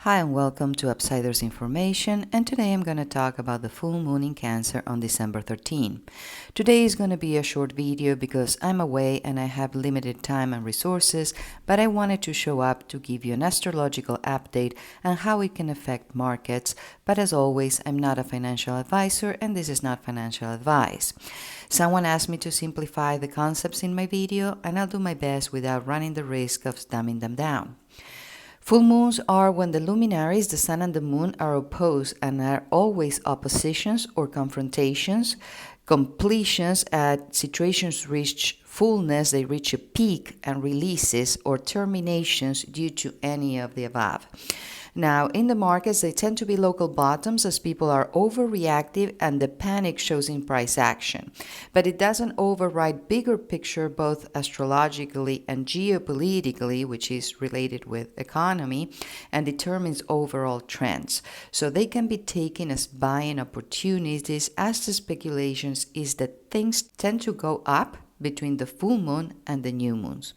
Hi and welcome to upsidersinformation, and today I'm going to talk about the full moon in Cancer on December 13. Today is going to be a short video because I'm away and I have limited time and resources, but I wanted to show up to give you an astrological update and how it can affect markets. But as always, I'm not a financial advisor and this is not financial advice. Someone asked me to simplify the concepts in my video, and I'll do my best without running the risk of dumbing them down. Full moons are when the luminaries, the sun and the moon, are opposed and are always oppositions or confrontations, completions at situations reach fullness, they reach a peak and releases, or terminations due to any of the above. Now, in the markets, they tend to be local bottoms as people are overreactive and the panic shows in price action. But it doesn't override bigger picture both astrologically and geopolitically, which is related with economy, and determines overall trends. So they can be taken as buying opportunities, as the speculations is that things tend to go up between the full moon and the new moons.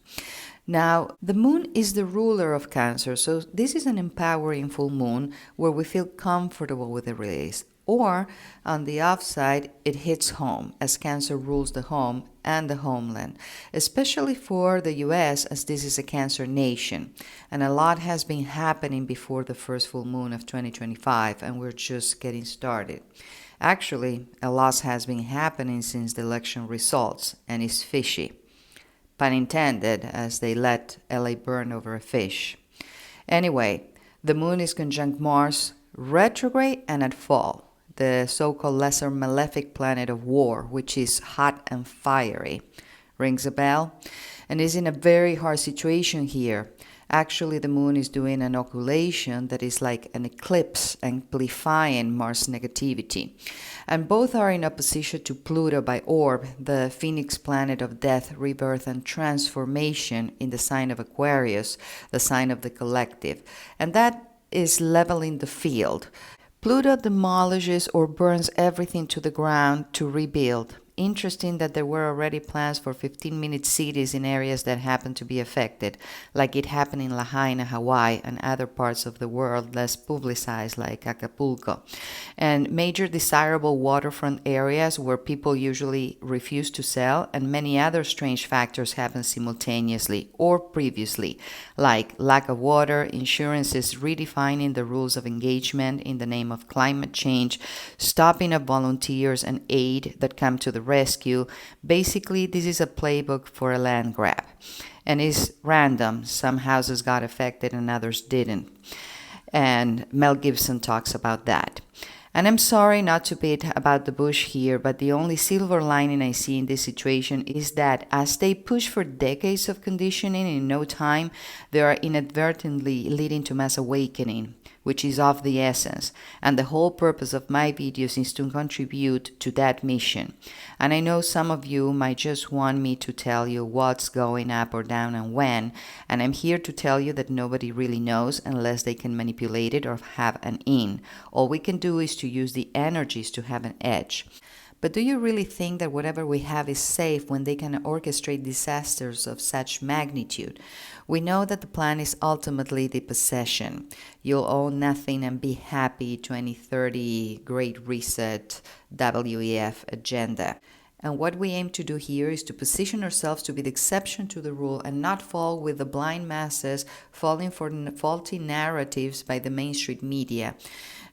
Now, the moon is the ruler of Cancer, so this is an empowering full moon where we feel comfortable with the release. Or, on the offside, it hits home, as Cancer rules the home and the homeland, especially for the US, as this is a Cancer nation. And a lot has been happening before the first full moon of 2025, and we're just getting started. Actually, a lot has been happening since the election results, and it's fishy. Pun intended, as they let LA burn over a fish. Anyway, the moon is conjunct Mars, retrograde and at fall, the so-called lesser malefic planet of war, which is hot and fiery. Rings a bell? And is in a very hard situation here. Actually, the moon is doing an occultation that is like an eclipse, amplifying Mars negativity. And both are in opposition to Pluto by orb, the phoenix planet of death, rebirth, and transformation in the sign of Aquarius, the sign of the collective. And that is leveling the field. Pluto demolishes or burns everything to the ground to rebuild. Interesting that there were already plans for 15-minute cities in areas that happen to be affected, like it happened in Lahaina, Hawaii, and other parts of the world less publicized, like Acapulco. And major desirable waterfront areas where people usually refuse to sell, and many other strange factors happen simultaneously or previously, like lack of water, insurances redefining the rules of engagement in the name of climate change, stopping of volunteers and aid that come to the rescue. Basically, this is a playbook for a land grab. And it's random. Some houses got affected and others didn't. And Mel Gibson talks about that. And I'm sorry not to beat about the bush here, but the only silver lining I see in this situation is that as they push for decades of conditioning in no time, they are inadvertently leading to mass awakening, which is of the essence. And the whole purpose of my videos is to contribute to that mission. And I know some of you might just want me to tell you what's going up or down and when, and I'm here to tell you that nobody really knows unless they can manipulate it or have an in. All we can do is to use the energies to have an edge. But do you really think that whatever we have is safe when they can orchestrate disasters of such magnitude? We know that the plan is ultimately the possession. You'll own nothing and be happy, 2030, Great Reset, WEF agenda. And what we aim to do here is to position ourselves to be the exception to the rule and not fall with the blind masses falling for faulty narratives by the mainstream media,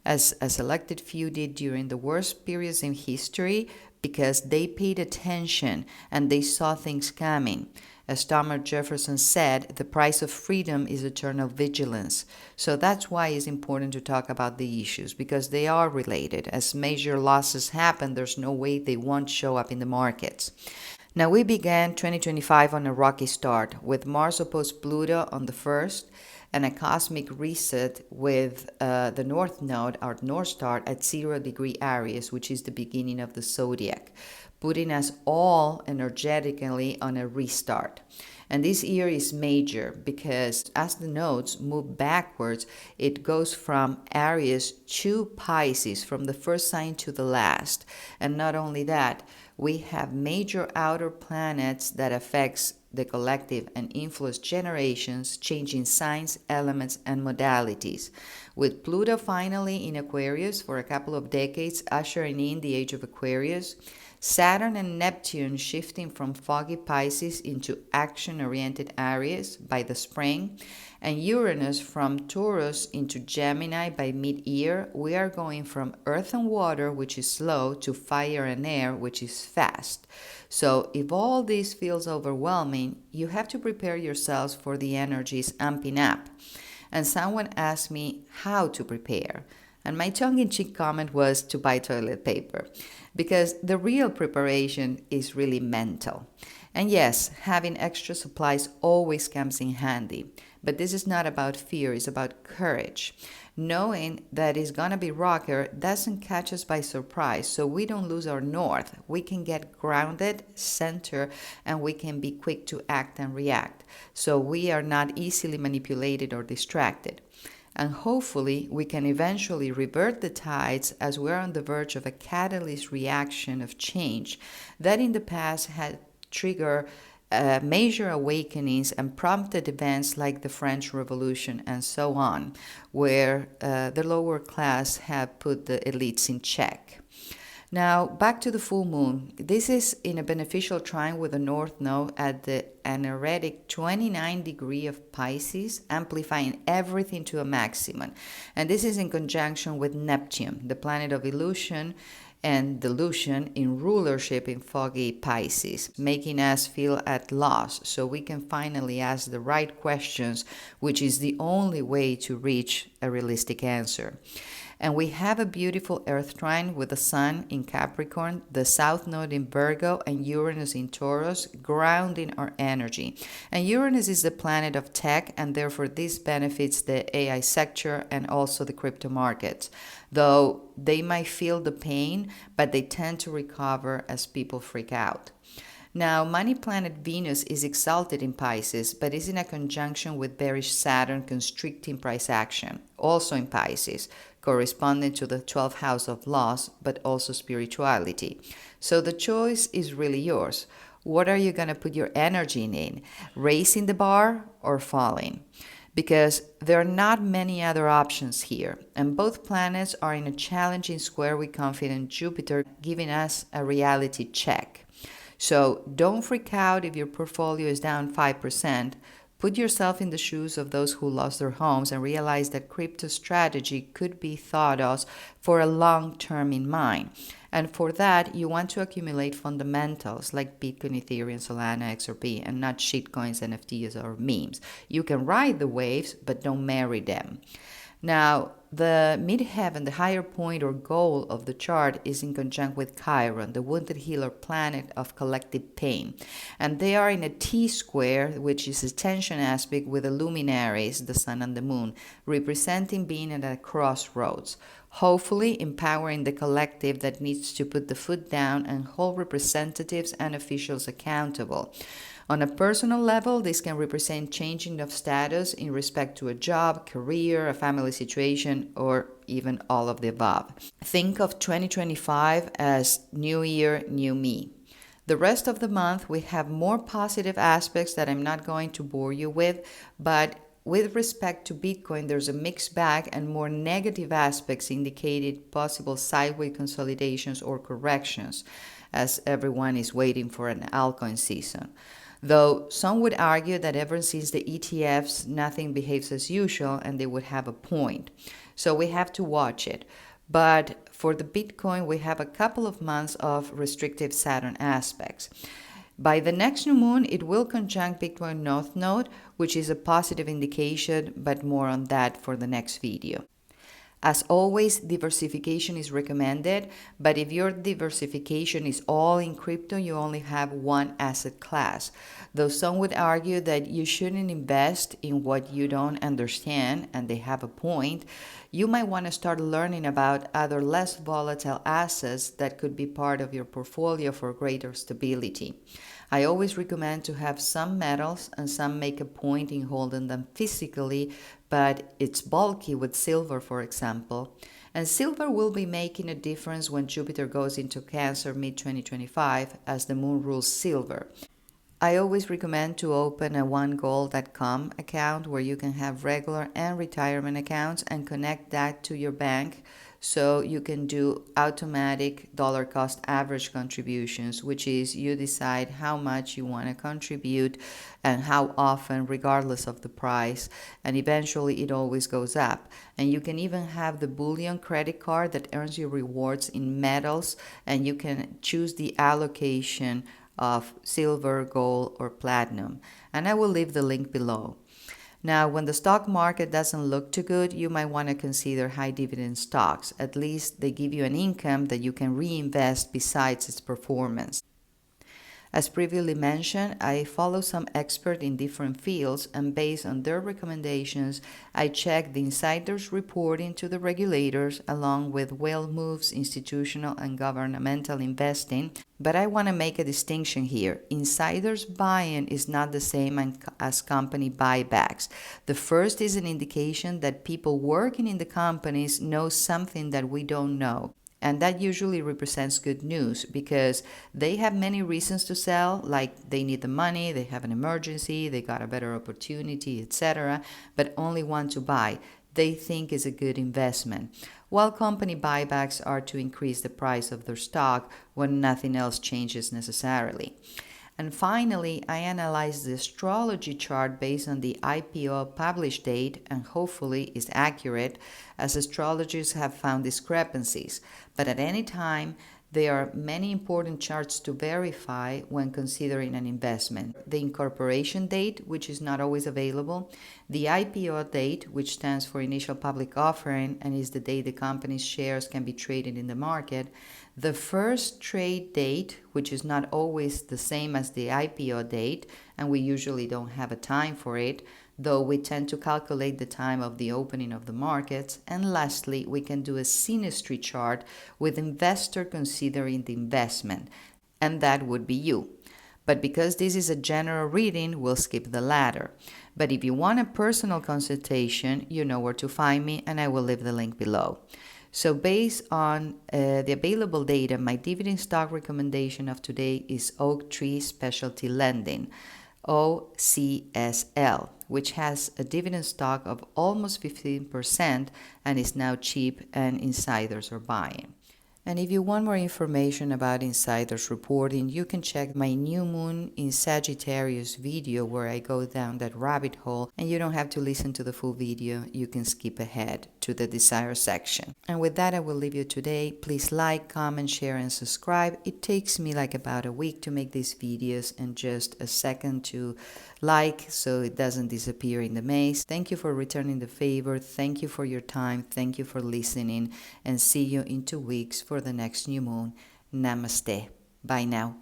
as a selected few did during the worst periods in history because they paid attention and they saw things coming. As Thomas Jefferson said, the price of freedom is eternal vigilance. So that's why it's important to talk about the issues, because they are related. As major losses happen, there's no way they won't show up in the markets. Now, we began 2025 on a rocky start, with Mars opposed Pluto on the 1st, and a cosmic reset with the North Node, our North Star, at 0-degree Aries, which is the beginning of the zodiac, putting us all energetically on a restart. And this year is major because as the nodes move backwards, it goes from Aries to Pisces, from the first sign to the last. And not only that, we have major outer planets that affects the collective, and influence generations, changing signs, elements, and modalities. With Pluto finally in Aquarius for a couple of decades, ushering in the age of Aquarius, Saturn and Neptune shifting from foggy Pisces into action-oriented Aries by the spring, and Uranus from Taurus into Gemini by mid-year, we are going from earth and water, which is slow, to fire and air, which is fast. So if all this feels overwhelming, you have to prepare yourselves for the energies amping up. And someone asked me how to prepare. And my tongue-in-cheek comment was to buy toilet paper, because the real preparation is really mental. And yes, having extra supplies always comes in handy, but this is not about fear, it's about courage. Knowing that it's gonna be rocker doesn't catch us by surprise, so we don't lose our north. We can get grounded, center, and we can be quick to act and react, so we are not easily manipulated or distracted. And hopefully we can eventually revert the tides as we're on the verge of a catalyst reaction of change that in the past had triggered major awakenings and prompted events like the French Revolution and so on, where the lower class have put the elites in check. Now, back to the full moon. This is in a beneficial trine with the North Node at the anaretic 29 degree of Pisces, amplifying everything to a maximum. And this is in conjunction with Neptune, the planet of illusion and delusion in rulership in foggy Pisces, making us feel at loss so we can finally ask the right questions, which is the only way to reach a realistic answer. And we have a beautiful Earth trine with the Sun in Capricorn, the South Node in Virgo, and Uranus in Taurus, grounding our energy. And Uranus is the planet of tech, and therefore this benefits the AI sector and also the crypto markets, though they might feel the pain, but they tend to recover as people freak out. Now, money planet Venus is exalted in Pisces, but is in a conjunction with bearish Saturn constricting price action, also in Pisces, corresponding to the 12th house of loss, but also spirituality. So the choice is really yours. What are you going to put your energy in? Raising the bar or falling? Because there are not many other options here, and both planets are in a challenging square with confident Jupiter, giving us a reality check. So don't freak out if your portfolio is down 5%. Put yourself in the shoes of those who lost their homes and realize that crypto strategy could be thought of for a long term in mind. And for that, you want to accumulate fundamentals like Bitcoin, Ethereum, Solana, XRP, and not shitcoins, NFTs, or memes. You can ride the waves, but don't marry them. Now, the midheaven, the higher point or goal of the chart, is in conjunct with Chiron, the wounded healer planet of collective pain. And they are in a T-square, which is a tension aspect with the luminaries, the sun and the moon, representing being at a crossroads, hopefully empowering the collective that needs to put the foot down and hold representatives and officials accountable. On a personal level, this can represent changing of status in respect to a job, career, a family situation, or even all of the above. Think of 2025 as New Year, New Me. The rest of the month, we have more positive aspects that I'm not going to bore you with, but with respect to Bitcoin, there's a mixed bag and more negative aspects indicated possible sideways consolidations or corrections, as everyone is waiting for an altcoin season. Though some would argue that ever since the ETFs, nothing behaves as usual, and they would have a point. So we have to watch it. But for the Bitcoin, we have a couple of months of restrictive Saturn aspects. By the next new moon, it will conjunct Bitcoin North Node, which is a positive indication, but more on that for the next video. As always, diversification is recommended, but if your diversification is all in crypto, you only have one asset class. Though some would argue that you shouldn't invest in what you don't understand, and they have a point, you might want to start learning about other less volatile assets that could be part of your portfolio for greater stability. I always recommend to have some metals, and some make a point in holding them physically, but it's bulky with silver, for example. And silver will be making a difference when Jupiter goes into Cancer mid-2025 as the moon rules silver. I always recommend to open a onegoal.com account where you can have regular and retirement accounts and connect that to your bank so you can do automatic dollar cost average contributions, which is you decide how much you want to contribute and how often, regardless of the price, and eventually it always goes up. And you can even have the bullion credit card that earns you rewards in metals, and you can choose the allocation of silver, gold, or platinum. And I will leave the link below. Now, when the stock market doesn't look too good, you might want to consider high dividend stocks. At least they give you an income that you can reinvest besides its performance. As previously mentioned, I follow some experts in different fields, and based on their recommendations, I check the insiders' reporting to the regulators along with whale moves, institutional and governmental investing. But I want to make a distinction here. Insiders buying is not the same as company buybacks. The first is an indication that people working in the companies know something that we don't know. And that usually represents good news because they have many reasons to sell, like they need the money, they have an emergency, they got a better opportunity, etc., but only want to buy. They think is a good investment. While company buybacks are to increase the price of their stock when nothing else changes necessarily. And finally, I analyze the astrology chart based on the IPO published date and hopefully is accurate, as astrologers have found discrepancies. But at any time, there are many important charts to verify when considering an investment. The incorporation date, which is not always available, the IPO date, which stands for initial public offering and is the day the company's shares can be traded in the market, the first trade date, which is not always the same as the IPO date, and we usually don't have a time for it, though we tend to calculate the time of the opening of the markets. And lastly, we can do a synastry chart with investor considering the investment, and that would be you. But because this is a general reading, we'll skip the latter. But if you want a personal consultation, you know where to find me, and I will leave the link below. So based on the available data, my dividend stock recommendation of today is Oak Tree Specialty Lending, OCSL, which has a dividend stock of almost 15% and is now cheap and insiders are buying. And if you want more information about insiders reporting, you can check my new moon in Sagittarius video where I go down that rabbit hole, and you don't have to listen to the full video. You can skip ahead to the desire section. And with that, I will leave you today. Please like, comment, share, and subscribe. It takes me like about a week to make these videos and just a second to like so it doesn't disappear in the maze. Thank you for returning the favor. Thank you for your time. Thank you for listening, and see you in 2 weeks for the next new moon. Namaste. Bye now.